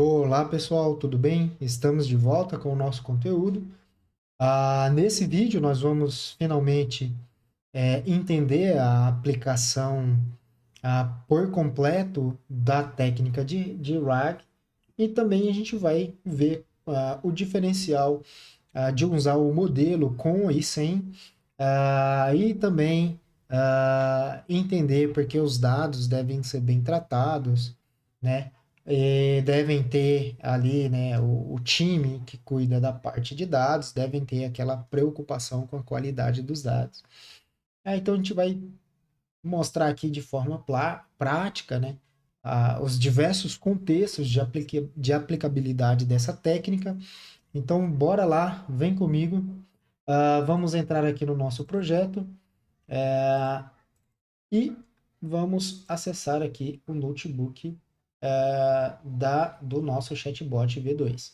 Olá pessoal, tudo bem? Estamos de volta com o nosso conteúdo. Nesse vídeo nós vamos finalmente entender a aplicação por completo da técnica de RAG e também a gente vai ver o diferencial de usar o modelo com e sem e também entender porque os dados devem ser bem tratados, né? E devem ter ali, né, o time que cuida da parte de dados, devem ter aquela preocupação com a qualidade dos dados. Então a gente vai mostrar aqui de forma prática, né, os diversos contextos de aplicabilidade dessa técnica. Então, bora lá, vem comigo. Vamos entrar aqui no nosso projeto e vamos acessar aqui o notebook do nosso chatbot V2.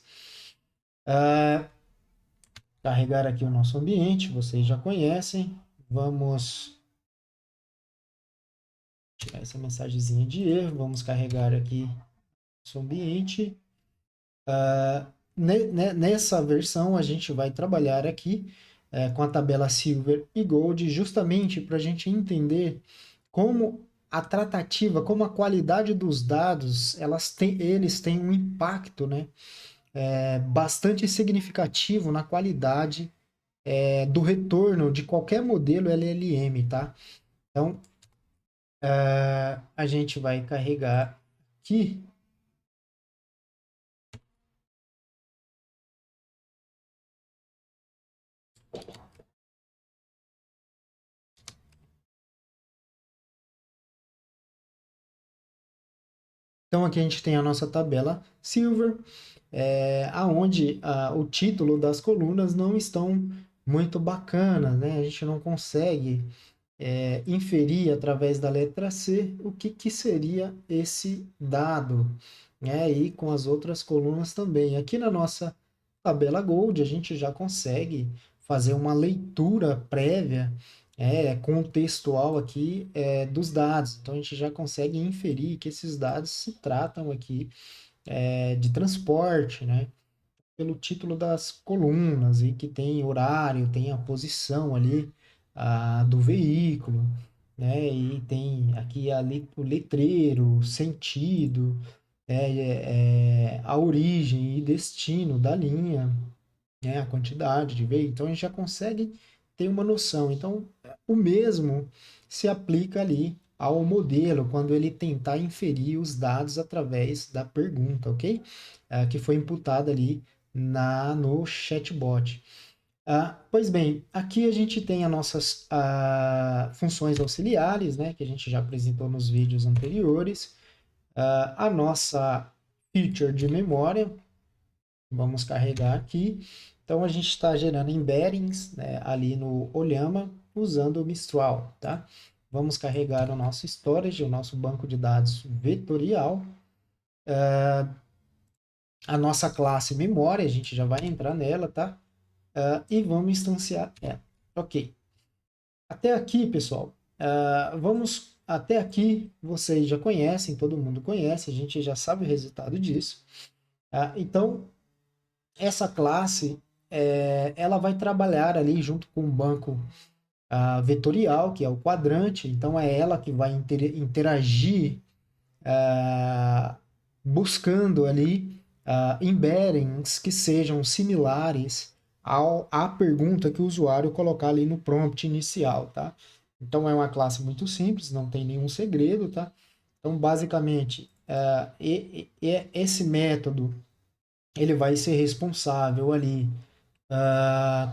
Carregar aqui o nosso ambiente, vocês já conhecem. Vamos tirar essa mensagenzinha de erro, vamos carregar aqui nosso ambiente. Nessa versão, a gente vai trabalhar aqui com a tabela Silver e Gold, justamente para a gente entender como a tratativa, como a qualidade dos dados, eles têm um impacto, né, bastante significativo na qualidade do retorno de qualquer modelo LLM, tá? Então, a gente vai carregar aqui. Então, aqui a gente tem a nossa tabela Silver, aonde o título das colunas não estão muito bacanas, né? A gente não consegue inferir através da letra C o que seria esse dado, né? E com as outras colunas também. Aqui na nossa tabela Gold, a gente já consegue fazer uma leitura prévia, contextual aqui dos dados. Então, a gente já consegue inferir que esses dados se tratam aqui de transporte, né? Pelo título das colunas e que tem horário, tem a posição ali do veículo, né? E tem aqui o letreiro, sentido, a origem e destino da linha, né? A quantidade de veículo. Então a gente já consegue ter uma noção. Então o mesmo se aplica ali ao modelo quando ele tentar inferir os dados através da pergunta, ok? Que foi imputada ali no chatbot. Pois bem, aqui a gente tem as nossas funções auxiliares, né, que a gente já apresentou nos vídeos anteriores. A nossa feature de memória, vamos carregar aqui. Então, a gente está gerando embeddings, né, ali no Olhama, usando o Mistral, tá? Vamos carregar o nosso storage, o nosso banco de dados vetorial. A nossa classe memória, a gente já vai entrar nela, tá? E vamos instanciar ela. Ok. Até aqui, pessoal, até aqui vocês já conhecem, todo mundo conhece, a gente já sabe o resultado disso. Então, essa classe, ela vai trabalhar ali junto com o banco vetorial, que é o quadrante, então é ela que vai interagir buscando ali embeddings que sejam similares à pergunta que o usuário colocar ali no prompt inicial, tá? Então é uma classe muito simples, não tem nenhum segredo, tá? Então basicamente esse método ele vai ser responsável ali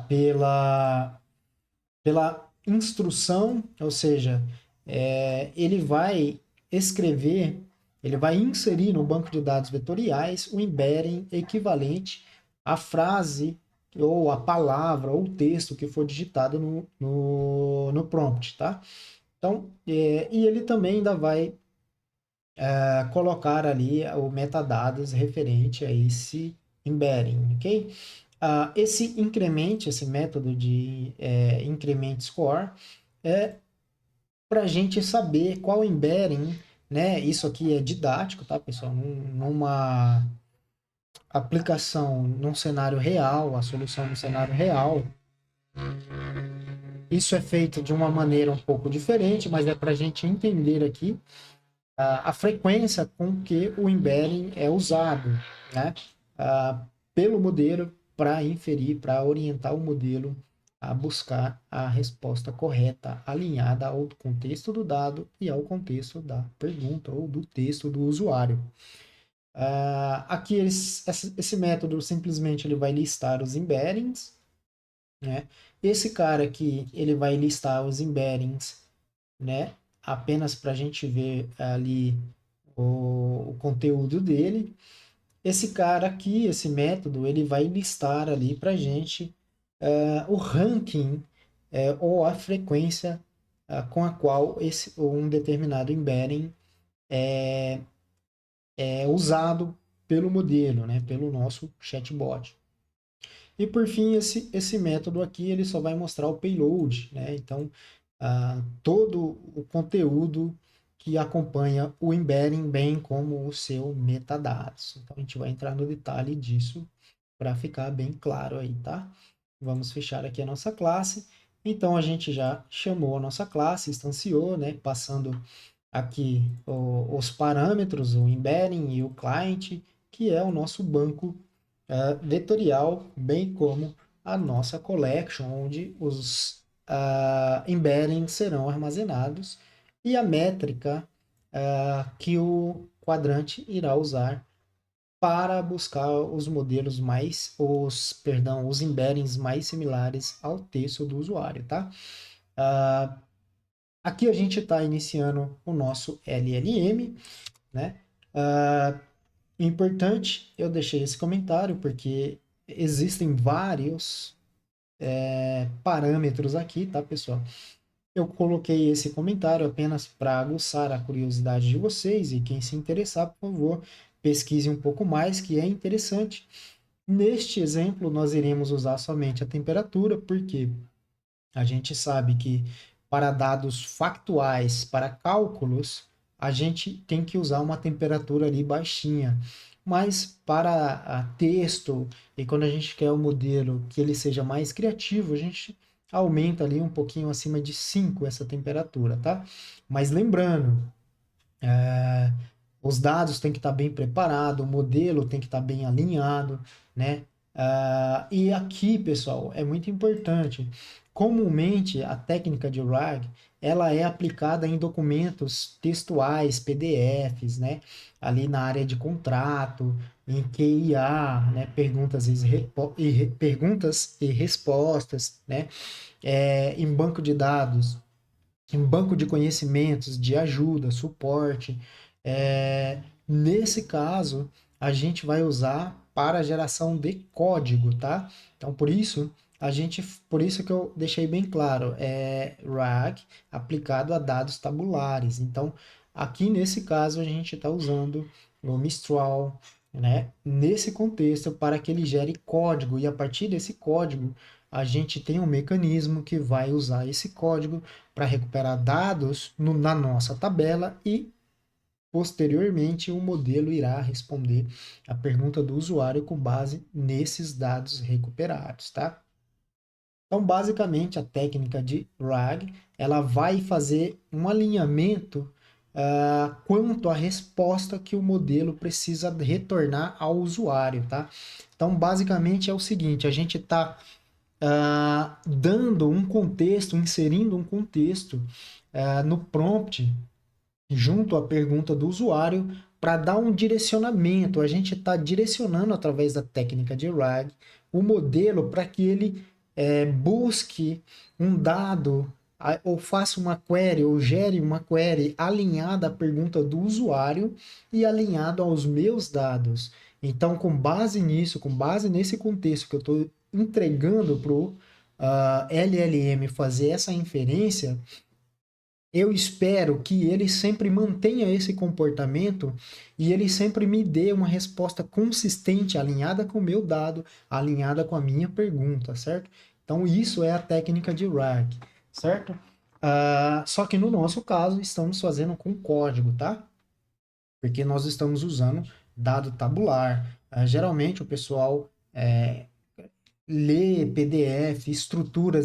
pela instrução, ou seja, ele vai escrever, ele vai inserir no banco de dados vetoriais o embedding equivalente à frase ou a palavra ou o texto que for digitado no prompt, tá? Então, e ele também ainda vai colocar ali o metadados referente a esse embedding, ok? Esse increment, esse método de increment score, é para a gente saber qual embedding, né? Isso aqui é didático, tá, pessoal? aplicação num cenário real, a solução no cenário real, isso é feito de uma maneira um pouco diferente, mas é para a gente entender aqui a frequência com que o embedding é usado, né? Pelo modelo para inferir, para orientar o modelo a buscar a resposta correta, alinhada ao contexto do dado e ao contexto da pergunta ou do texto do usuário. Aqui esse método simplesmente ele vai listar os embeddings, né? Esse cara aqui ele vai listar os embeddings, né? Apenas para a gente ver ali o conteúdo dele. Esse cara aqui, esse método, ele vai listar ali para a gente o ranking ou a frequência com a qual um determinado embedding é usado pelo modelo, né? Pelo nosso chatbot. E por fim, esse método aqui ele só vai mostrar o payload, né? Então, todo o conteúdo que acompanha o embedding, bem como o seu metadados. Então, a gente vai entrar no detalhe disso para ficar bem claro aí, tá? Vamos fechar aqui a nossa classe. Então, a gente já chamou a nossa classe, instanciou, né? Passando aqui os parâmetros, o embedding e o client, que é o nosso banco vetorial, bem como a nossa collection, onde os embeddings serão armazenados, e a métrica que o quadrante irá usar para buscar os modelos os embeddings mais similares ao texto do usuário, tá? Aqui a gente está iniciando o nosso LLM, né? Importante, eu deixei esse comentário porque existem vários parâmetros aqui, tá, pessoal? Eu coloquei esse comentário apenas para aguçar a curiosidade de vocês e quem se interessar, por favor, pesquise um pouco mais, que é interessante. Neste exemplo, nós iremos usar somente a temperatura, porque a gente sabe que para dados factuais, para cálculos, a gente tem que usar uma temperatura ali baixinha. Mas para texto, e quando a gente quer o modelo que ele seja mais criativo, a gente aumenta ali um pouquinho acima de 5 essa temperatura, tá? Mas lembrando, os dados têm que estar bem preparados, o modelo tem que estar bem alinhado, né? E aqui, pessoal, é muito importante. Comumente, a técnica de RAG, ela é aplicada em documentos textuais, PDFs, né? Ali na área de contrato, em QIA, né? Perguntas e respostas, né? Em banco de dados, em banco de conhecimentos, de ajuda, suporte. Nesse caso, a gente vai usar para a geração de código, tá? Então, por isso que eu deixei bem claro, RAG aplicado a dados tabulares. Então, aqui nesse caso, a gente está usando o Mistral, né? Nesse contexto, para que ele gere código, e a partir desse código, a gente tem um mecanismo que vai usar esse código para recuperar dados na nossa tabela e, posteriormente, o modelo irá responder a pergunta do usuário com base nesses dados recuperados, tá? Então, basicamente, a técnica de RAG, ela vai fazer um alinhamento quanto à resposta que o modelo precisa retornar ao usuário, tá? Então, basicamente é o seguinte, a gente está dando um contexto, inserindo um contexto no prompt, junto à pergunta do usuário, para dar um direcionamento. A gente está direcionando através da técnica de RAG o modelo para que ele busque um dado ou faça uma query ou gere uma query alinhada à pergunta do usuário e alinhado aos meus dados. Então, com base nisso, com base nesse contexto que eu estou entregando para o LLM fazer essa inferência, eu espero que ele sempre mantenha esse comportamento e ele sempre me dê uma resposta consistente, alinhada com o meu dado, alinhada com a minha pergunta, certo? Então, isso é a técnica de RAG, certo? Só que no nosso caso, estamos fazendo com código, tá? Porque nós estamos usando dado tabular. Geralmente o pessoal lê PDF, estrutura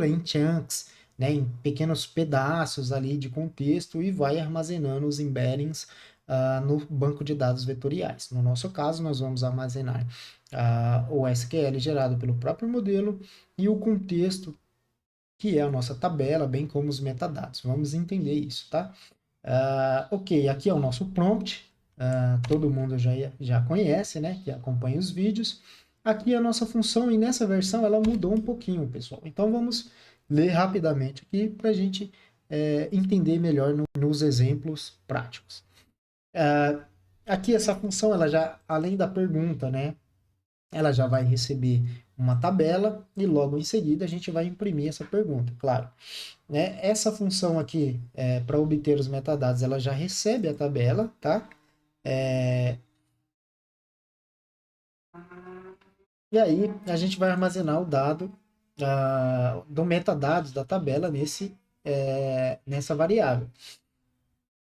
em chunks, né, em pequenos pedaços ali de contexto e vai armazenando os embeddings no banco de dados vetoriais. No nosso caso, nós vamos armazenar o SQL gerado pelo próprio modelo e o contexto, que é a nossa tabela, bem como os metadados. Vamos entender isso, tá? Ok, aqui é o nosso prompt. Todo mundo já conhece, né? Que acompanha os vídeos. Aqui é a nossa função e nessa versão ela mudou um pouquinho, pessoal. Então vamos ler rapidamente aqui para a gente entender melhor nos exemplos práticos. Aqui essa função, ela já, além da pergunta, né? Ela já vai receber uma tabela e logo em seguida a gente vai imprimir essa pergunta, claro. Né? Essa função aqui, para obter os metadados, ela já recebe a tabela, tá? E aí a gente vai armazenar o dado do metadados da tabela nessa variável.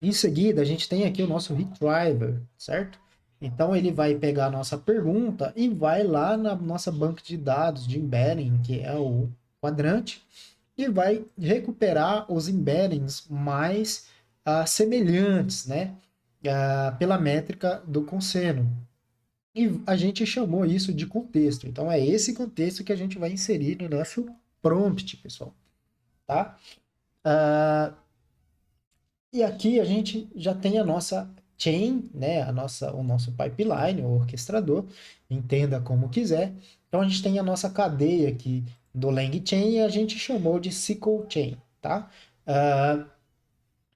Em seguida, a gente tem aqui o nosso retriever, certo? Então ele vai pegar a nossa pergunta e vai lá na nossa banca de dados de embedding, que é o quadrante, e vai recuperar os embeddings mais semelhantes, né? Pela métrica do cosseno. E a gente chamou isso de contexto. Então é esse contexto que a gente vai inserir no nosso prompt, pessoal. Tá? E aqui a gente já tem a nossa chain, né? O nosso pipeline, o orquestrador, entenda como quiser. Então a gente tem a nossa cadeia aqui do LangChain e a gente chamou de SQL Chain, tá?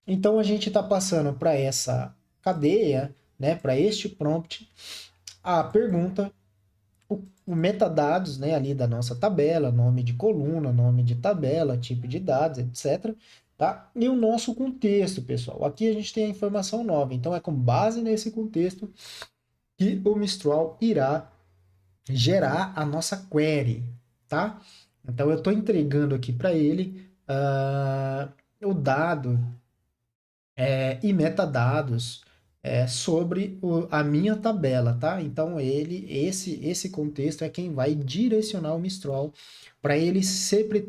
Então a gente está passando para essa cadeia, né? Para este prompt, a pergunta, o metadados, né, ali da nossa tabela, nome de coluna, nome de tabela, tipo de dados, etc. Tá? E o nosso contexto, pessoal. Aqui a gente tem a informação nova. Então é com base nesse contexto que o Mistral irá gerar a nossa query, tá? Então eu estou entregando aqui para ele o dado e metadados sobre a minha tabela, tá? Então esse contexto é quem vai direcionar o Mistral para ele sempre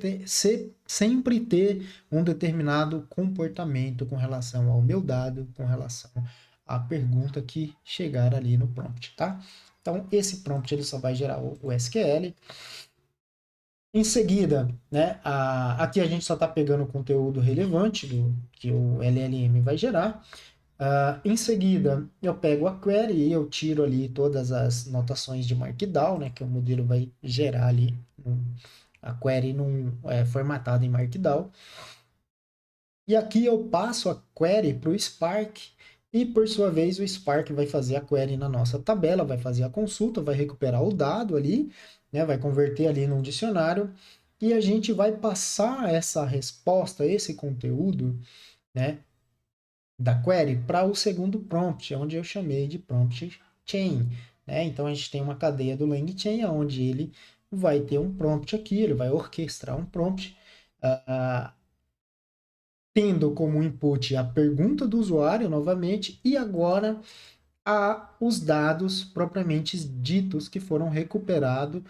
ter um determinado comportamento com relação ao meu dado, com relação à pergunta que chegar ali no prompt, tá? Então esse prompt ele só vai gerar o SQL. Em seguida, né, aqui a gente só está pegando o conteúdo relevante que o LLM vai gerar. Em seguida, eu pego a query e eu tiro ali todas as notações de Markdown, né, que o modelo vai gerar ali a query formatada em Markdown. E aqui eu passo a query para o Spark e, por sua vez, o Spark vai fazer a query na nossa tabela, vai fazer a consulta, vai recuperar o dado ali, né, vai converter ali num dicionário e a gente vai passar essa resposta, esse conteúdo, né, da query para o segundo prompt, onde eu chamei de prompt chain. Né? Então a gente tem uma cadeia do LangChain, onde ele vai ter um prompt aqui, ele vai orquestrar um prompt, tendo como input a pergunta do usuário novamente, e agora os dados propriamente ditos que foram recuperados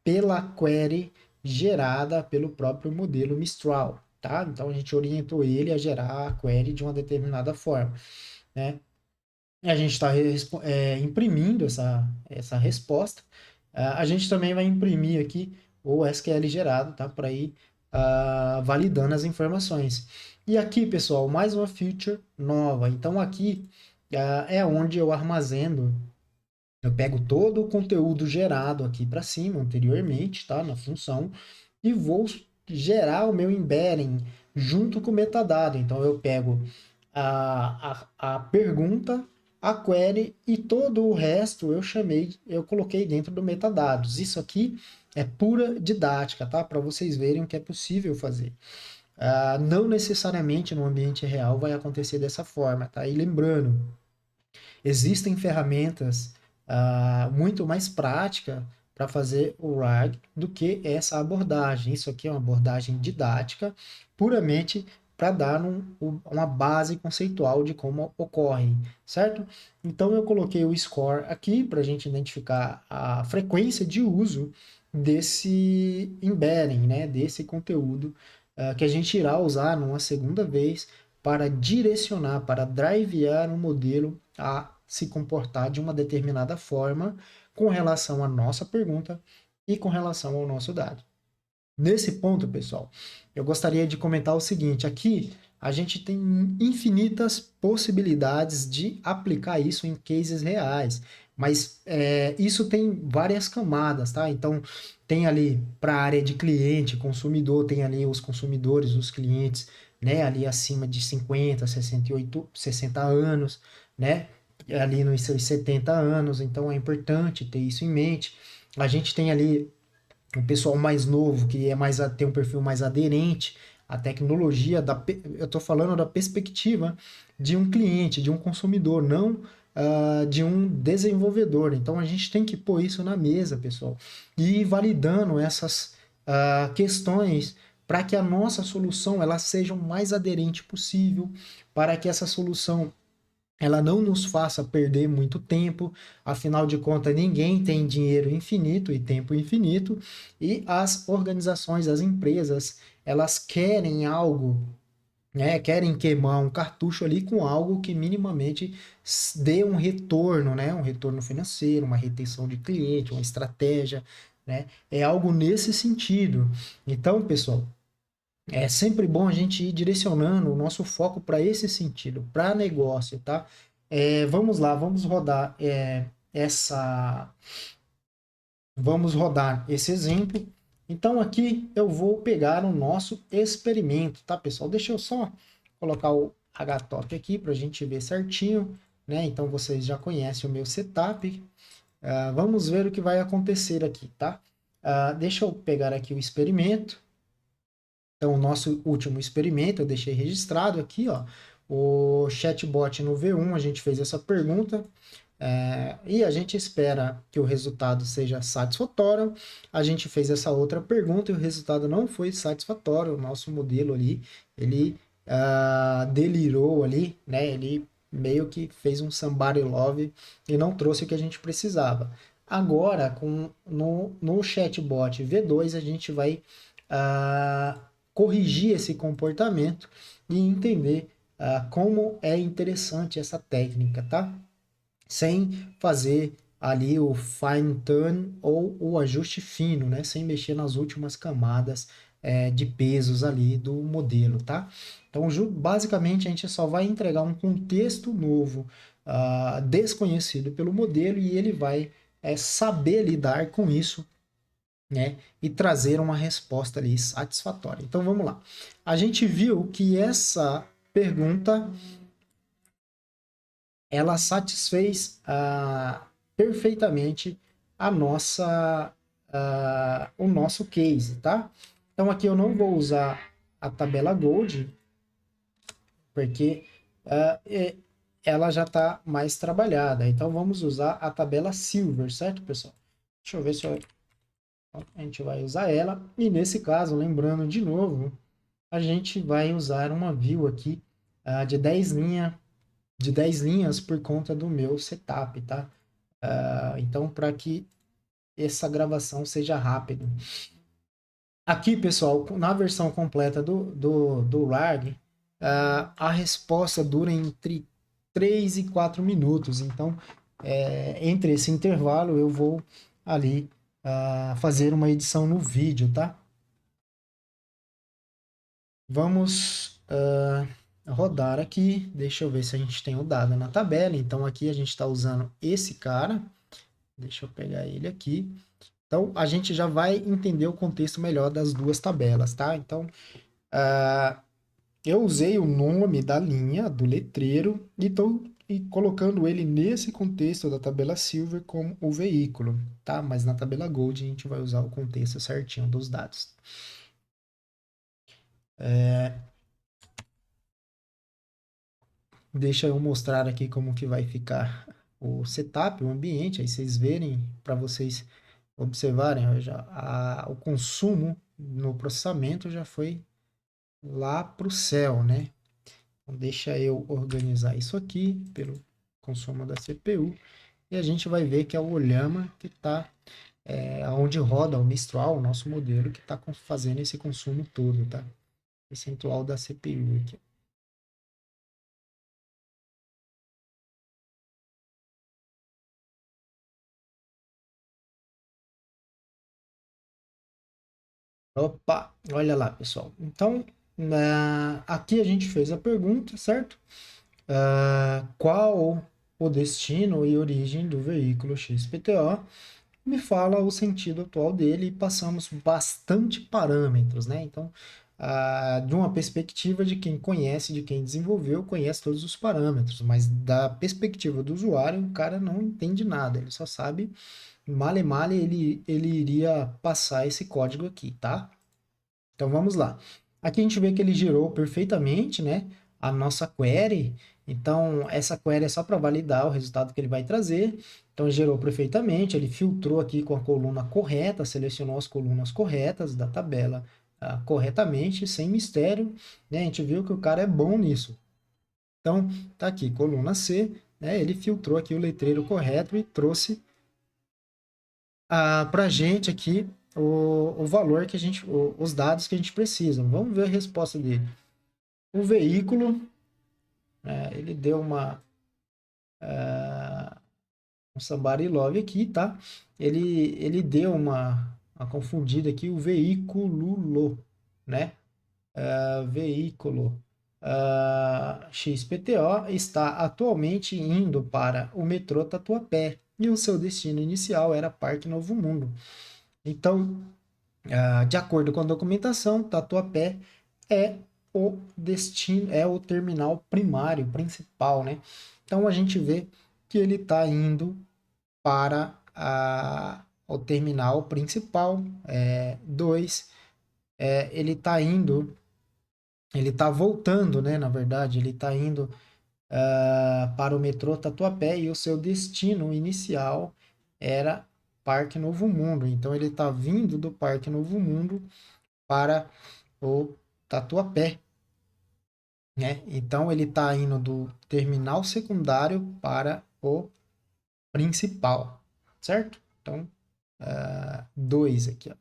pela query gerada pelo próprio modelo Mistral. Tá? Então a gente orientou ele a gerar a query de uma determinada forma. Né? E a gente está imprimindo essa resposta. A gente também vai imprimir aqui o SQL gerado, tá? Para ir validando as informações. E aqui, pessoal, mais uma feature nova. Então aqui é onde eu armazeno, eu pego todo o conteúdo gerado aqui para cima anteriormente, tá? Na função, e vou gerar o meu embedding junto com o metadado. Então eu pego a pergunta, a query e todo o resto eu coloquei dentro do metadados. Isso aqui é pura didática, tá? Para vocês verem o que é possível fazer. Não necessariamente no ambiente real vai acontecer dessa forma, tá? E lembrando, existem ferramentas muito mais práticas para fazer o RAG do que essa abordagem. Isso aqui é uma abordagem didática, puramente para dar uma base conceitual de como ocorre, certo? Então eu coloquei o score aqui para a gente identificar a frequência de uso desse embedding, né, desse conteúdo que a gente irá usar numa segunda vez para direcionar, para drivear o modelo a se comportar de uma determinada forma com relação à nossa pergunta e com relação ao nosso dado. Nesse ponto, pessoal, eu gostaria de comentar o seguinte: aqui a gente tem infinitas possibilidades de aplicar isso em cases reais, mas isso tem várias camadas, tá? Então, tem ali para a área de cliente, consumidor, tem ali os consumidores, os clientes, né? Ali acima de 50, 68, 60 anos, né? Ali nos seus 70 anos, então é importante ter isso em mente. A gente tem ali o pessoal mais novo, que é mais tem um perfil mais aderente à tecnologia, eu estou falando da perspectiva de um cliente, de um consumidor, não de um desenvolvedor. Então a gente tem que pôr isso na mesa, pessoal, e ir validando essas questões para que a nossa solução ela seja o mais aderente possível, para que essa solução ela não nos faça perder muito tempo, afinal de contas, ninguém tem dinheiro infinito e tempo infinito, e as organizações, as empresas, elas querem algo, né? Querem queimar um cartucho ali com algo que minimamente dê um retorno, né? Um retorno financeiro, uma retenção de cliente, uma estratégia, né? É algo nesse sentido. Então, pessoal, é sempre bom a gente ir direcionando o nosso foco para esse sentido, para negócio, tá? Vamos lá, essa, vamos rodar esse exemplo. Então aqui eu vou pegar o nosso experimento, tá, pessoal? Deixa eu só colocar o HTOP aqui para a gente ver certinho, né? Então vocês já conhecem o meu setup. Vamos ver o que vai acontecer aqui, tá? Deixa eu pegar aqui o experimento. Então, o nosso último experimento, eu deixei registrado aqui, ó, o chatbot no V1, a gente fez essa pergunta, e a gente espera que o resultado seja satisfatório. A gente fez essa outra pergunta e o resultado não foi satisfatório. O nosso modelo ali, ele delirou ali, né? Ele meio que fez um somebody love e não trouxe o que a gente precisava. Agora, no chatbot V2, a gente vai corrigir esse comportamento e entender como é interessante essa técnica, tá? Sem fazer ali o fine tune ou o ajuste fino, né? Sem mexer nas últimas camadas de pesos ali do modelo, tá? Então, basicamente, a gente só vai entregar um contexto novo, desconhecido pelo modelo, e ele vai saber lidar com isso, né, e trazer uma resposta ali satisfatória. Então vamos lá. A gente viu que essa pergunta ela satisfez perfeitamente o nosso case, tá? Então aqui eu não vou usar a tabela Gold porque ela já está mais trabalhada. Então vamos usar a tabela Silver, certo, pessoal? Deixa eu ver se a gente vai usar ela. E nesse caso, lembrando de novo, a gente vai usar uma view aqui de 10 linhas por conta do meu setup, tá? Então, para que essa gravação seja rápida. Aqui, pessoal, na versão completa do RAG, a resposta dura entre 3 e 4 minutos. Então, entre esse intervalo, eu vou ali fazer uma edição no vídeo, tá? Vamos rodar aqui. Deixa eu ver se a gente tem o dado na tabela. Então, aqui a gente está usando esse cara. Deixa eu pegar ele aqui. Então, a gente já vai entender o contexto melhor das duas tabelas, tá? Então, eu usei o nome da linha, do letreiro, e estou colocando ele nesse contexto da tabela Silver como o veículo, tá? Mas na tabela Gold a gente vai usar o contexto certinho dos dados. Deixa eu mostrar aqui como que vai ficar o setup, o ambiente, aí vocês verem, para vocês observarem, ó, o consumo no processamento já foi lá para o céu, né? Então, deixa eu organizar isso aqui pelo consumo da CPU e a gente vai ver que é o Olhama que está onde roda o Mistral, o nosso modelo, que está fazendo esse consumo todo, tá? Percentual da CPU aqui. Opa, olha lá, pessoal. Então, aqui a gente fez a pergunta, certo? Qual o destino e origem do veículo XPTO? Me fala o sentido atual dele e passamos bastante parâmetros, né? Então, de uma perspectiva de quem conhece, de quem desenvolveu, conhece todos os parâmetros, mas da perspectiva do usuário, o cara não entende nada, ele só sabe, male male, ele iria passar esse código aqui, tá? Então vamos lá. Aqui a gente vê que ele gerou perfeitamente, né, a nossa query. Então essa query é só para validar o resultado que ele vai trazer. Então gerou perfeitamente, ele filtrou aqui com a coluna correta, selecionou as colunas corretas da tabela corretamente, sem mistério, né? A gente viu que o cara é bom nisso. Então tá aqui, coluna C, né? Ele filtrou aqui o letreiro correto e trouxe para a gente aqui o valor que a gente, os dados que a gente precisa. Vamos ver a resposta dele. O veículo, ele deu um somebody love aqui, tá? Ele deu uma confundida aqui, o veículo, né? Veículo XPTO está atualmente indo para o metrô Tatuapé e o seu destino inicial era Parque Novo Mundo. Então, de acordo com a documentação, Tatuapé é o destino, é o terminal primário, principal, né? Então a gente vê que ele está indo para o terminal principal, 2, ele está indo, ele está voltando, né? Na verdade, ele está indo para o metrô Tatuapé e o seu destino inicial era Parque Novo Mundo. Então ele está vindo do Parque Novo Mundo para o Tatuapé, né? Então ele está indo do terminal secundário para o principal, certo? Então, 2 aqui, ó,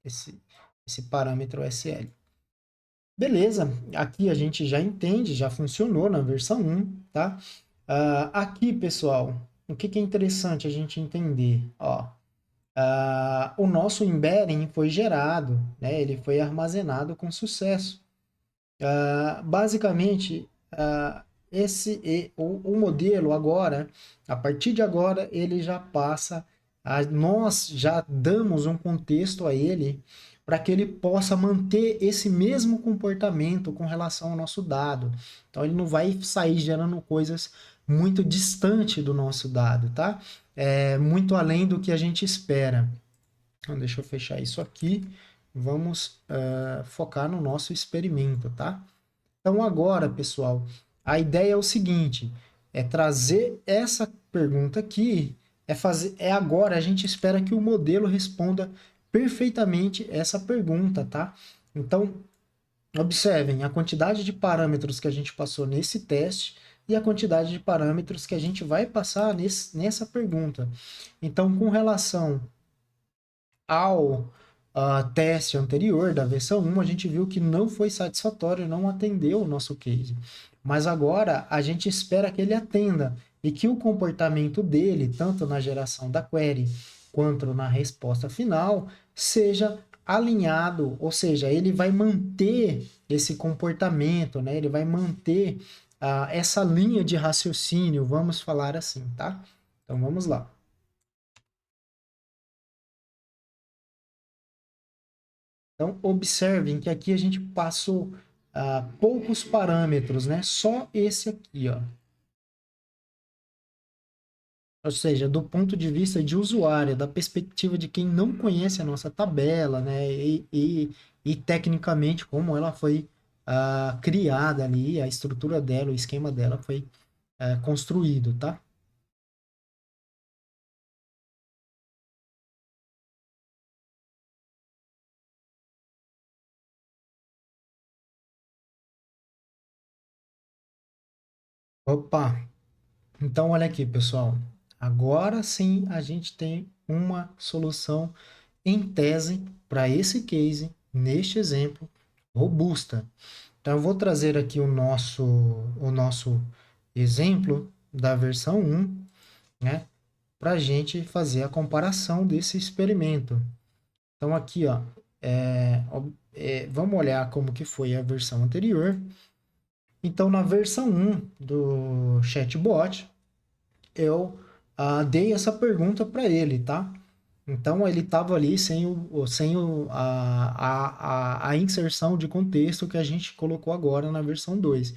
esse parâmetro SL. Beleza, aqui a gente já entende, já funcionou na versão 1, tá? Aqui, pessoal, o que é interessante a gente entender? Ó, o nosso embedding foi gerado, né? Ele foi armazenado com sucesso. Basicamente, o modelo agora, a partir de agora, ele já passa, nós já damos um contexto a ele para que ele possa manter esse mesmo comportamento com relação ao nosso dado. Então, ele não vai sair gerando coisas muito distante do nosso dado, tá? Muito além do que a gente espera. Então, deixa eu fechar isso aqui. Vamos focar no nosso experimento, tá? Então agora, pessoal, a ideia é o seguinte, é trazer essa pergunta aqui, agora a gente espera que o modelo responda perfeitamente essa pergunta, tá? Então, observem a quantidade de parâmetros que a gente passou nesse teste e a quantidade de parâmetros que a gente vai passar nessa pergunta. Então, com relação ao teste anterior da versão 1, a gente viu que não foi satisfatório, não atendeu o nosso case. Mas agora a gente espera que ele atenda e que o comportamento dele, tanto na geração da query quanto na resposta final, seja alinhado, ou seja, ele vai manter esse comportamento, né? Ele vai manter essa linha de raciocínio, vamos falar assim, tá? Então vamos lá. Então, observem que aqui a gente passou poucos parâmetros, né? Só esse aqui, ó. Ou seja, do ponto de vista de usuário, da perspectiva de quem não conhece a nossa tabela, né? E tecnicamente como ela foi criada ali, a estrutura dela, o esquema dela foi construído, tá? Opa! Então, olha aqui, pessoal. Agora sim a gente tem uma solução em tese para esse case, neste exemplo, robusta. Então, eu vou trazer aqui o nosso exemplo da versão 1, né, para a gente fazer a comparação desse experimento. Então, aqui, ó, vamos olhar como que foi a versão anterior. Então, na versão 1 do chatbot, eu dei essa pergunta para ele, tá? Então ele estava ali sem a inserção de contexto que a gente colocou agora na versão 2.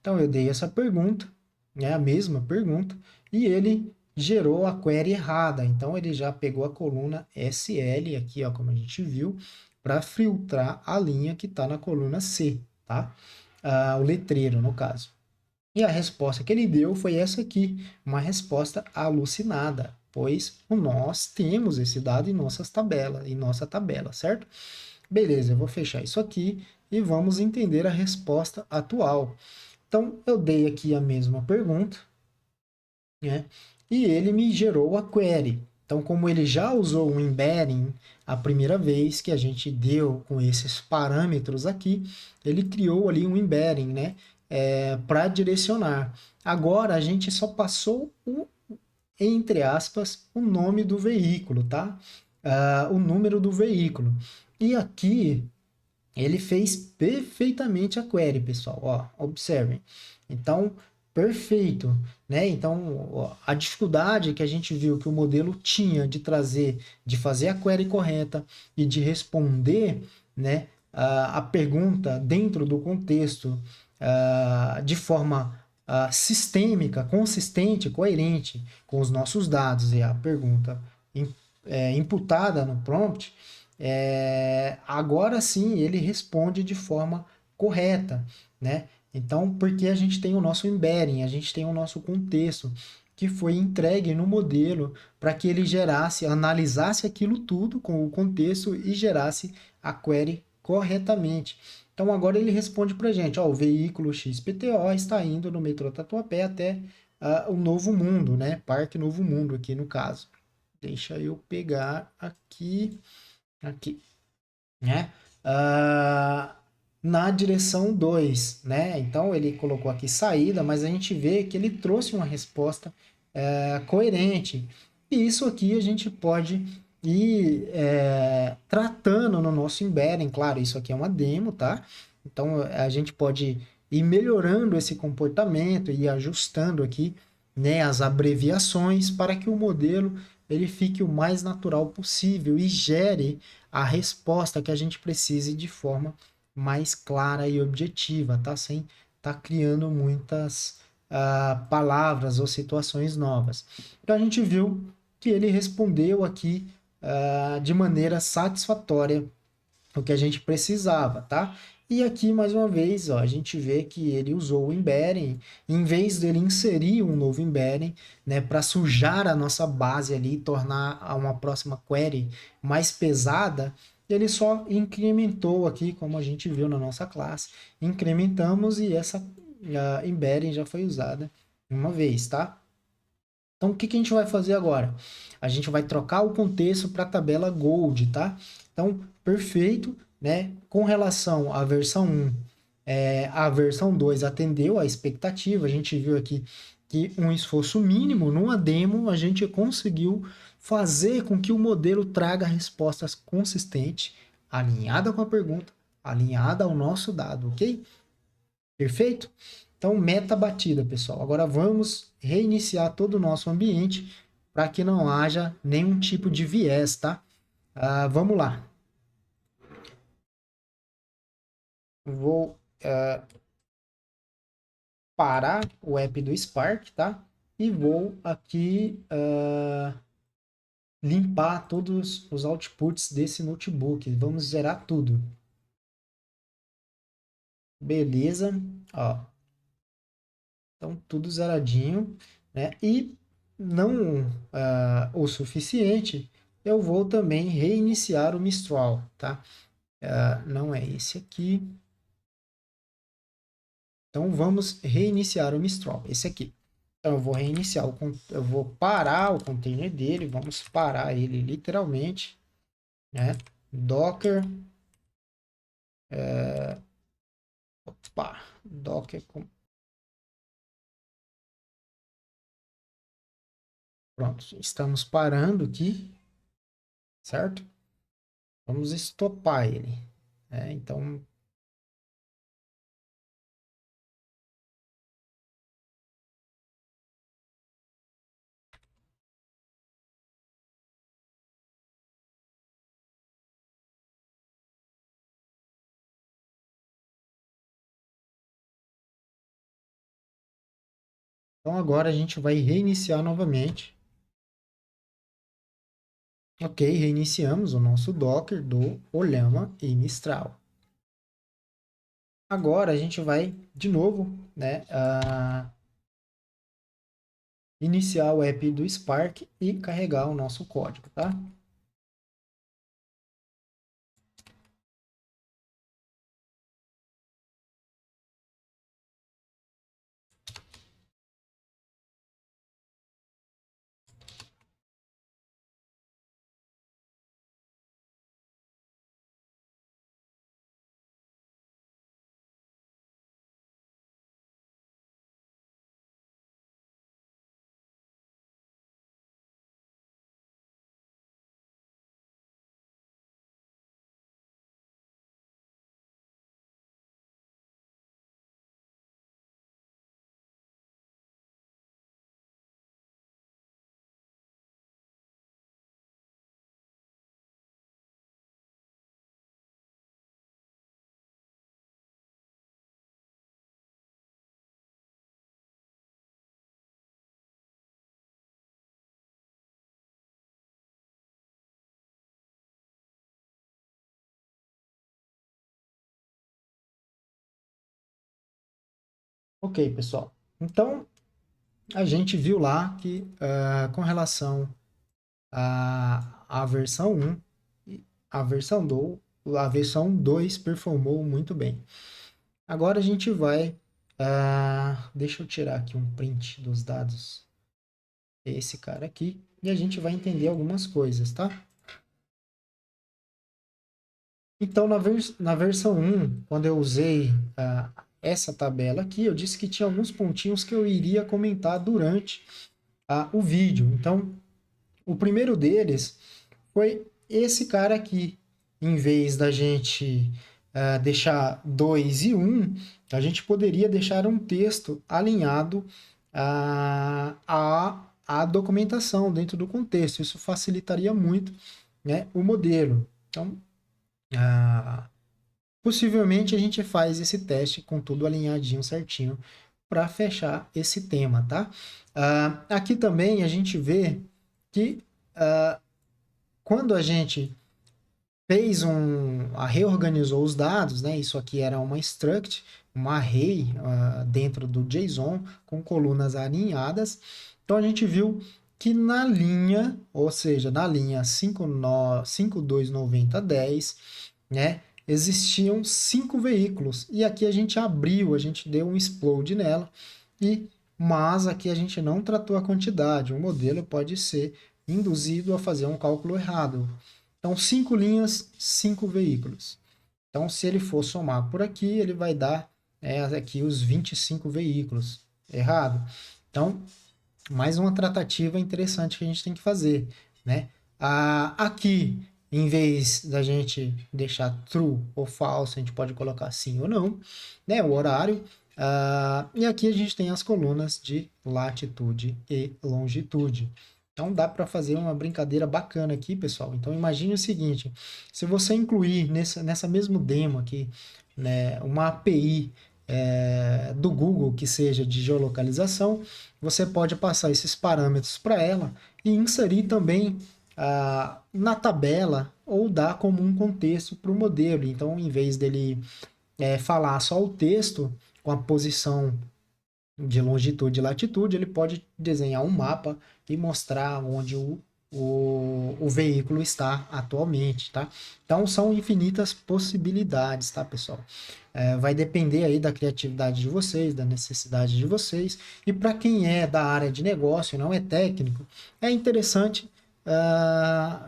Então eu dei essa pergunta, né, a mesma pergunta, e ele gerou a query errada. Então ele já pegou a coluna SL aqui, ó, como a gente viu, para filtrar a linha que está na coluna C, tá? O letreiro, no caso. E a resposta que ele deu foi essa aqui, uma resposta alucinada, pois nós temos esse dado em nossa tabela, certo? Beleza, eu vou fechar isso aqui e vamos entender a resposta atual. Então, eu dei aqui a mesma pergunta, né? E ele me gerou a query. Então, como ele já usou um embedding a primeira vez que a gente deu com esses parâmetros aqui, ele criou ali um embedding, né? Para direcionar. Agora a gente só passou entre aspas, o nome do veículo, tá? O número do veículo. E aqui ele fez perfeitamente a query, pessoal. Ó, observem. Então, perfeito, né? Então, ó, a dificuldade que a gente viu que o modelo tinha de trazer, de fazer a query correta e de responder, né, a pergunta dentro do contexto, de forma sistêmica, consistente, coerente com os nossos dados e a pergunta imputada no prompt, agora sim ele responde de forma correta, né? Então, porque a gente tem o nosso embedding, a gente tem o nosso contexto que foi entregue no modelo para que ele gerasse, analisasse aquilo tudo com o contexto e gerasse a query corretamente. Então agora ele responde para a gente, ó, o veículo XPTO está indo no metrô Tatuapé até o Novo Mundo, né? Parque Novo Mundo aqui no caso. Deixa eu pegar aqui, né? Ah, na direção 2, né? Então ele colocou aqui saída, mas a gente vê que ele trouxe uma resposta coerente. E isso aqui a gente pode ir tratando no nosso embedding. Claro, isso aqui é uma demo, tá? Então a gente pode ir melhorando esse comportamento e ajustando aqui, né, as abreviações para que o modelo ele fique o mais natural possível e gere a resposta que a gente precise de forma mais clara e objetiva, tá? Sem estar criando muitas palavras ou situações novas. Então a gente viu que ele respondeu aqui de maneira satisfatória o que a gente precisava, tá? E aqui, mais uma vez, ó, a gente vê que ele usou o embedding, em vez dele inserir um novo embedding, né, para sujar a nossa base ali, tornar uma próxima query mais pesada, ele só incrementou aqui, como a gente viu na nossa classe, incrementamos e essa embedding já foi usada uma vez, tá? Então, o que que a gente vai fazer agora? A gente vai trocar o contexto para a tabela Gold, tá? Então, perfeito, né? Com relação à versão 1, a versão 2 atendeu a expectativa. A gente viu aqui que um esforço mínimo numa demo, a gente conseguiu fazer com que o modelo traga respostas consistentes, alinhada com a pergunta, alinhada ao nosso dado, ok? Perfeito? Então, meta batida, pessoal. Agora vamos reiniciar todo o nosso ambiente para que não haja nenhum tipo de viés, tá? Vamos lá. Vou parar o app do Spark, tá? E vou aqui limpar todos os outputs desse notebook. Vamos zerar tudo. Beleza. Ó, então, tudo zeradinho, né? E não o suficiente, eu vou também reiniciar o Mistral, tá? Não é esse aqui. Então vamos reiniciar o Mistral, esse aqui. Então eu vou reiniciar, eu vou parar o container dele, vamos parar ele literalmente, né? Docker, opa, Docker, pronto, estamos parando aqui, certo? Vamos estopar ele, né? Então agora a gente vai reiniciar novamente. Ok, reiniciamos o nosso Docker do Olhama e Mistral. Agora a gente vai de novo, né, iniciar o app do Spark e carregar o nosso código, tá? Ok, pessoal. Então, a gente viu lá que com relação à versão 1, a versão 2, a versão 2 performou muito bem. Agora a gente vai... deixa eu tirar aqui um print dos dados. Esse cara aqui. E a gente vai entender algumas coisas, tá? Então, na versão 1, quando eu usei essa tabela aqui, eu disse que tinha alguns pontinhos que eu iria comentar durante o vídeo. Então, o primeiro deles foi esse cara aqui. Em vez da gente deixar 2 e 1, a gente poderia deixar um texto alinhado à documentação dentro do contexto. Isso facilitaria muito, né, o modelo. Então, ah, possivelmente a gente faz esse teste com tudo alinhadinho certinho para fechar esse tema, tá? Aqui também a gente vê que quando a gente reorganizou os dados, né? Isso aqui era uma struct, uma array dentro do JSON com colunas alinhadas. Então a gente viu que na linha, ou seja, na linha 529010, né? Existiam 5 veículos. E aqui a gente abriu, a gente deu um explode nela, mas aqui a gente não tratou a quantidade. O modelo pode ser induzido a fazer um cálculo errado. Então, 5 linhas, 5 veículos. Então, se ele for somar por aqui, ele vai dar aqui os 25 veículos. Errado. Então, mais uma tratativa interessante que a gente tem que fazer, né? Aqui, em vez da gente deixar true ou false, a gente pode colocar sim ou não, né? O horário. E aqui a gente tem as colunas de latitude e longitude. Então dá para fazer uma brincadeira bacana aqui, pessoal. Então imagine o seguinte: se você incluir nessa mesmo demo aqui, né, uma API do Google que seja de geolocalização, você pode passar esses parâmetros para ela e inserir também na tabela ou dar como um contexto para o modelo. Então, em vez dele falar só o texto com a posição de longitude e latitude, ele pode desenhar um mapa e mostrar onde o veículo está atualmente, tá? Então são infinitas possibilidades, tá, pessoal? Vai depender aí da criatividade de vocês, da necessidade de vocês. E para quem é da área de negócio, não é técnico, é interessante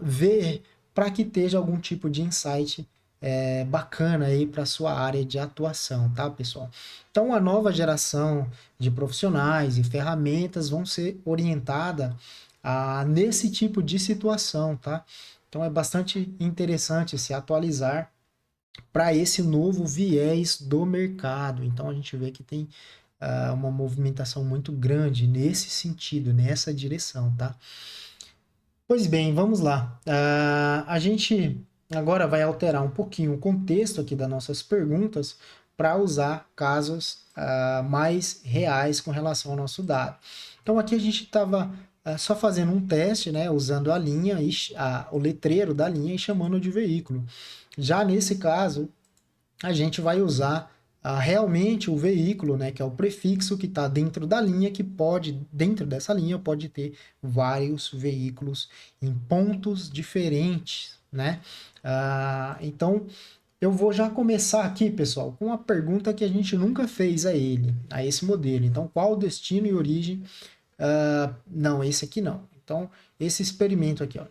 ver para que esteja algum tipo de insight bacana aí para sua área de atuação, tá, pessoal? Então, a nova geração de profissionais e ferramentas vão ser orientada nesse tipo de situação, tá? Então, é bastante interessante se atualizar para esse novo viés do mercado. Então, a gente vê que tem uma movimentação muito grande nesse sentido, nessa direção, tá? Pois bem, vamos lá. A gente agora vai alterar um pouquinho o contexto aqui das nossas perguntas para usar casos mais reais com relação ao nosso dado. Então aqui a gente estava só fazendo um teste, né, usando a linha, o letreiro da linha e chamando de veículo. Já nesse caso, a gente vai usar realmente o veículo, né, que é o prefixo que está dentro da linha, que pode, dentro dessa linha, pode ter vários veículos em pontos diferentes, né? Então, eu vou já começar aqui, pessoal, com uma pergunta que a gente nunca fez a ele, a esse modelo. Então, qual o destino e origem? Não, esse aqui não. Então, esse experimento aqui, ó.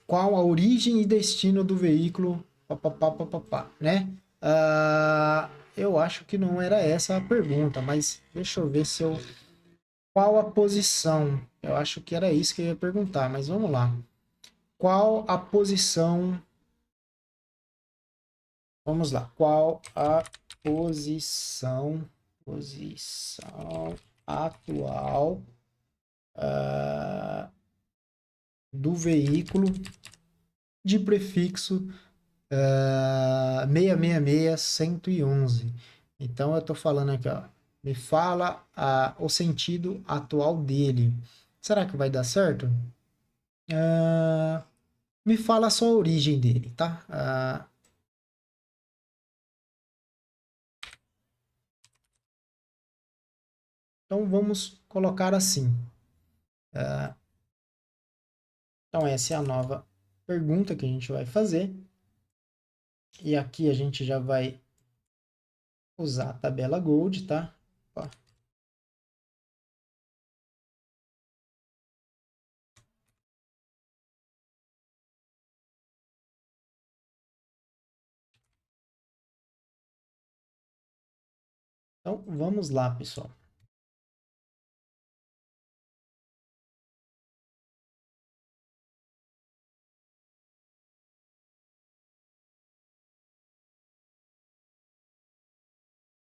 Qual a origem e destino do veículo, né? Eu acho que não era essa a pergunta, mas deixa eu ver se eu. Qual a posição? Eu acho que era isso que eu ia perguntar, mas vamos lá. Qual a posição? Vamos lá. Qual a posição atual do veículo de prefixo 666-111. Então eu estou falando aqui, ó, me fala o sentido atual dele. Será que vai dar certo? Me fala só a origem dele, tá? Então vamos colocar assim. Então essa é a nova pergunta que a gente vai fazer. E aqui a gente já vai usar a tabela Gold, tá? Ó. Então vamos lá, pessoal.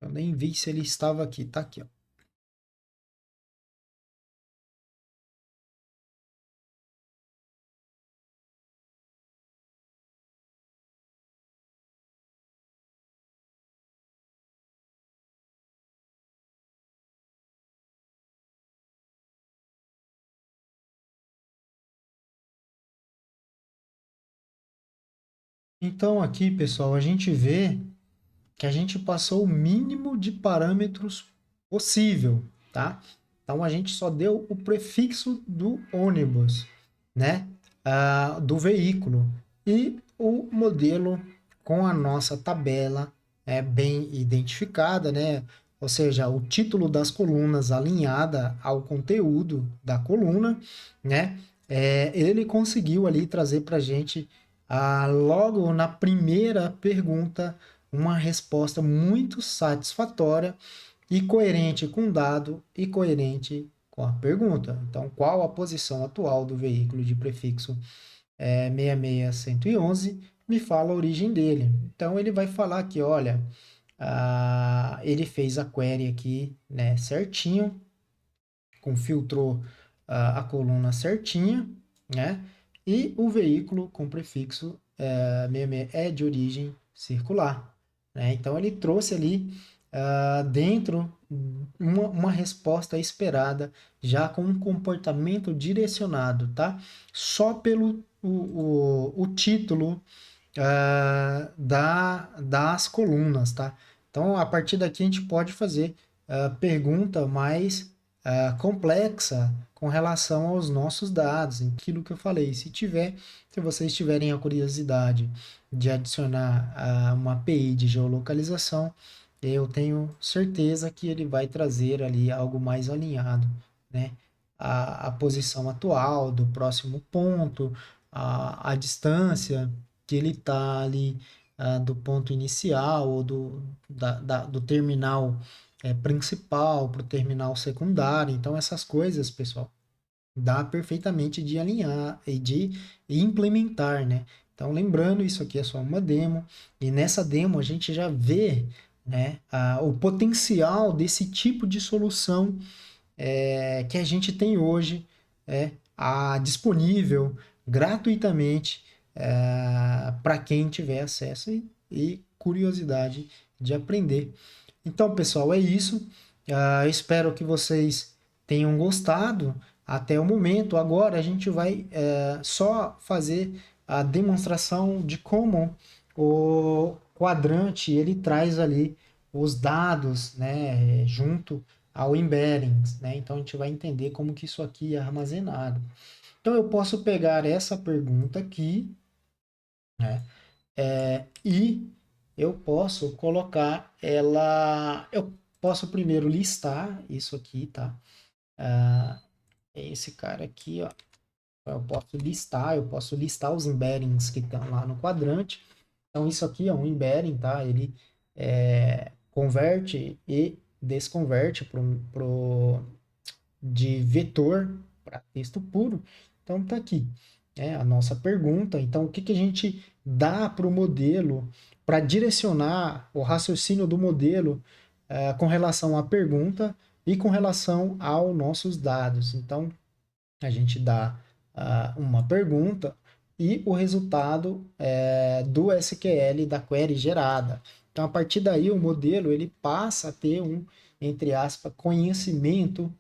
Eu nem vi se ele estava aqui. Tá aqui, ó. Então aqui, pessoal, a gente vê que a gente passou o mínimo de parâmetros possível, tá? Então a gente só deu o prefixo do ônibus, né? Do veículo e o modelo com a nossa tabela bem identificada, né? Ou seja, o título das colunas alinhada ao conteúdo da coluna, né? Ele conseguiu ali trazer para a gente, logo na primeira pergunta, uma resposta muito satisfatória e coerente com o dado e coerente com a pergunta. Então, qual a posição atual do veículo de prefixo 66111? Me fala a origem dele. Então, ele vai falar aqui, olha, ele fez a query aqui, né, certinho, filtrou a coluna certinha, né? E o veículo com prefixo 66 é de origem circular, né? Então ele trouxe ali dentro uma resposta esperada, já com um comportamento direcionado, tá? Só pelo o título das colunas, tá? Então, a partir daqui a gente pode fazer pergunta mais complexa com relação aos nossos dados, aquilo que eu falei. Se vocês tiverem a curiosidade de adicionar uma API de geolocalização, eu tenho certeza que ele vai trazer ali algo mais alinhado, né? A posição atual do próximo ponto, a distância que ele está ali do ponto inicial ou do terminal principal para o terminal secundário. Então, essas coisas, pessoal, dá perfeitamente de alinhar e de implementar, né? Então, lembrando, isso aqui é só uma demo, e nessa demo a gente já vê, né, o potencial desse tipo de solução que a gente tem hoje disponível gratuitamente para quem tiver acesso e curiosidade de aprender. Então, pessoal, é isso. Eu espero que vocês tenham gostado até o momento. Agora a gente vai só fazer a demonstração de como o quadrante ele traz ali os dados, né, junto ao embedding, né? Então a gente vai entender como que isso aqui é armazenado. Então eu posso pegar essa pergunta aqui, né, e eu posso colocar ela. Eu posso primeiro listar isso aqui, tá? É esse cara aqui, ó. Eu posso listar os embeddings que estão lá no quadrante. Então, isso aqui é um embedding, tá? Ele converte e desconverte de vetor para texto puro. Então, tá aqui a nossa pergunta. Então, o que, que a gente dá para o modelo para direcionar o raciocínio do modelo com relação à pergunta e com relação aos nossos dados. Então, a gente dá uma pergunta e o resultado do SQL da query gerada. Então, a partir daí, o modelo ele passa a ter entre aspas, conhecimento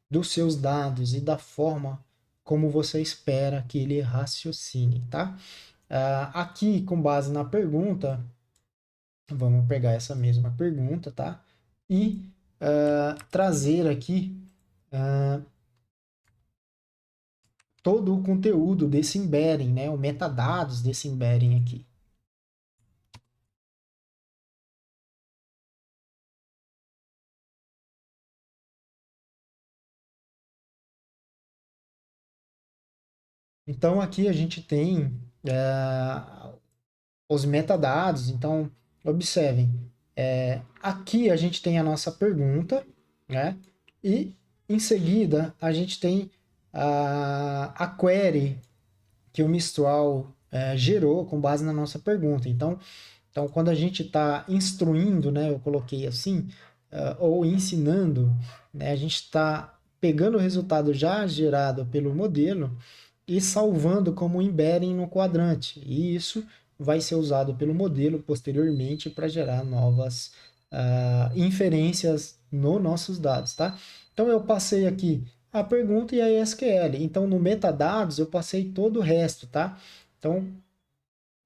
dos seus dados e da forma como você espera que ele raciocine, tá? Aqui, com base na pergunta, vamos pegar essa mesma pergunta, tá? E trazer aqui todo o conteúdo desse embedding, né? O metadados desse embedding aqui. Então, aqui a gente tem os metadados. Então, observem, aqui a gente tem a nossa pergunta, né? E em seguida a gente tem a query que o Mistral gerou com base na nossa pergunta. Então quando a gente está instruindo, né? Eu coloquei assim, ou ensinando, né? A gente está pegando o resultado já gerado pelo modelo e salvando como embedding no quadrante. E isso vai ser usado pelo modelo posteriormente para gerar novas inferências nos nossos dados, tá? Então eu passei aqui a pergunta e a SQL. Então no metadados eu passei todo o resto, tá? Então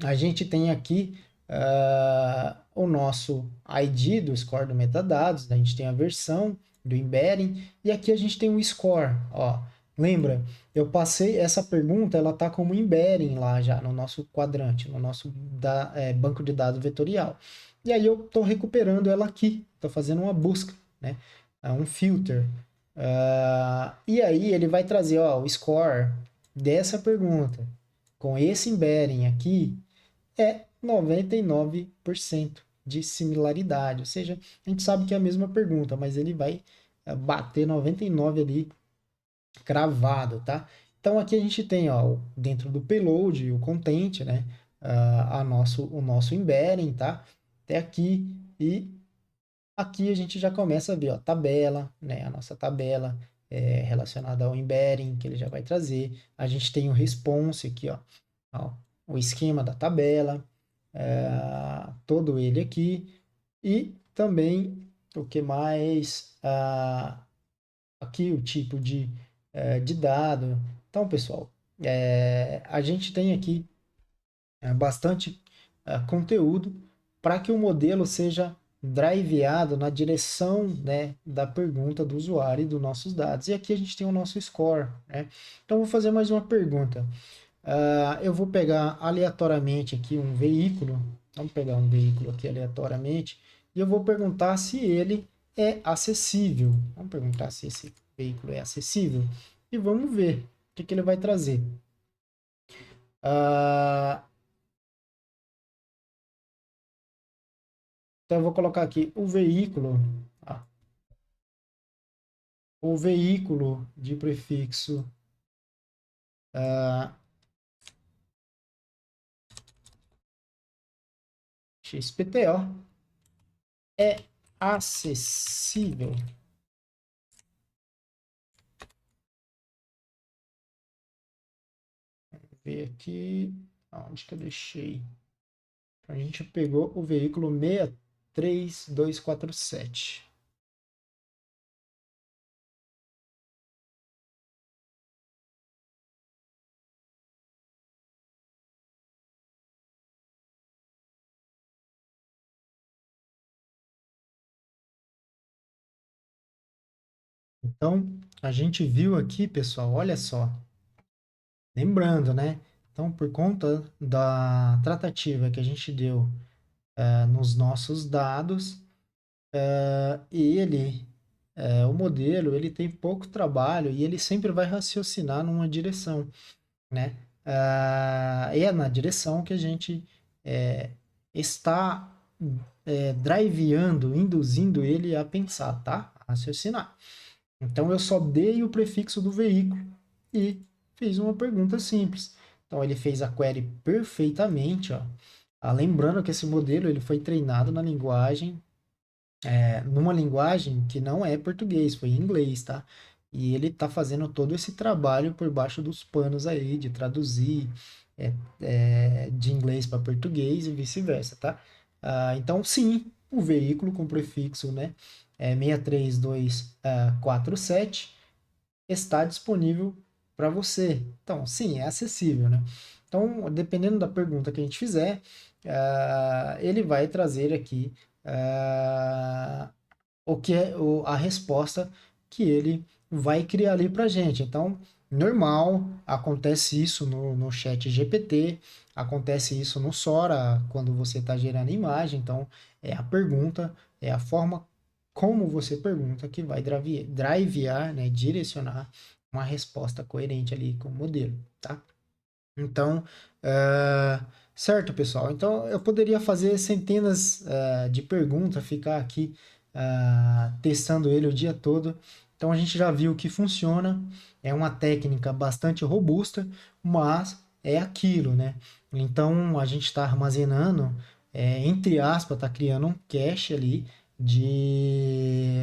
a gente tem aqui o nosso ID do score do metadados, a gente tem a versão do embedding e aqui a gente tem o score, ó. Lembra, eu passei essa pergunta, ela está como embedding lá já no nosso quadrante, no nosso banco de dados vetorial. E aí eu estou recuperando ela aqui, estou fazendo uma busca, né? Um filter. E aí ele vai trazer ó, o score dessa pergunta com esse embedding aqui é 99% de similaridade. Ou seja, a gente sabe que é a mesma pergunta, mas ele vai bater 99 ali cravado, tá? Então aqui a gente tem, ó, dentro do payload, o content, né? O nosso embedding, tá? Até aqui e aqui a gente já começa a ver, ó, tabela, né? A nossa tabela relacionada ao embedding que ele já vai trazer. A gente tem o response aqui, ó, o esquema da tabela, todo ele aqui e também o que mais aqui o tipo de dado. Então, pessoal, a gente tem aqui bastante conteúdo para que o modelo seja driveado na direção, né, da pergunta do usuário e dos nossos dados. E aqui a gente tem o nosso score, né? Então, eu vou fazer mais uma pergunta. Eu vou pegar aleatoriamente aqui um veículo. Vamos pegar um veículo aqui aleatoriamente. E eu vou perguntar se ele é acessível. Vamos perguntar se esse veículo é acessível. E vamos ver o que ele vai trazer. Ah, então eu vou colocar aqui o veículo. Ah, o veículo de prefixo XPTO é acessível. Vou ver aqui. Onde que eu deixei? A gente pegou o veículo 63247. Então, a gente viu aqui, pessoal, olha só. Lembrando, né? Então, por conta da tratativa que a gente deu nos nossos dados, ele, o modelo, ele tem pouco trabalho e ele sempre vai raciocinar numa direção, né? E é na direção que a gente está driveando, induzindo ele a pensar, tá? A raciocinar. Então, eu só dei o prefixo do veículo e fiz uma pergunta simples. Então, ele fez a query perfeitamente, ó. Lembrando que esse modelo ele foi treinado na linguagem, numa linguagem que não é português, foi em inglês, tá? E ele está fazendo todo esse trabalho por baixo dos panos aí, de traduzir de inglês para português e vice-versa, tá? Então, sim, o veículo com prefixo, né, 63247 está disponível para você. Então, sim, é acessível, né? Então, dependendo da pergunta que a gente fizer, ele vai trazer aqui o que é a resposta que ele vai criar ali para gente. Então, normal, acontece isso no chat GPT, acontece isso no Sora, quando você está gerando imagem. Então, é a pergunta, é a forma como você pergunta que vai drivear, né, direcionar uma resposta coerente ali com o modelo, tá? Então, certo, pessoal. Então, eu poderia fazer centenas de perguntas, ficar aqui testando ele o dia todo. Então, a gente já viu que funciona. É uma técnica bastante robusta, mas é aquilo, né? Então, a gente está armazenando, entre aspas, está criando um cache ali de,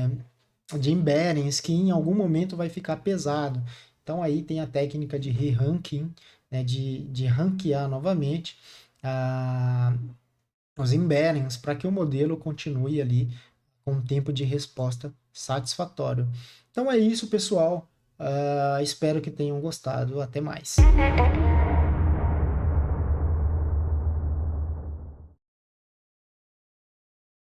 de embeddings que em algum momento vai ficar pesado. Então aí tem a técnica de re-ranking, né, de ranquear novamente ah, os embeddings para que o modelo continue ali com um tempo de resposta satisfatório. Então é isso, pessoal. Espero que tenham gostado. Até mais.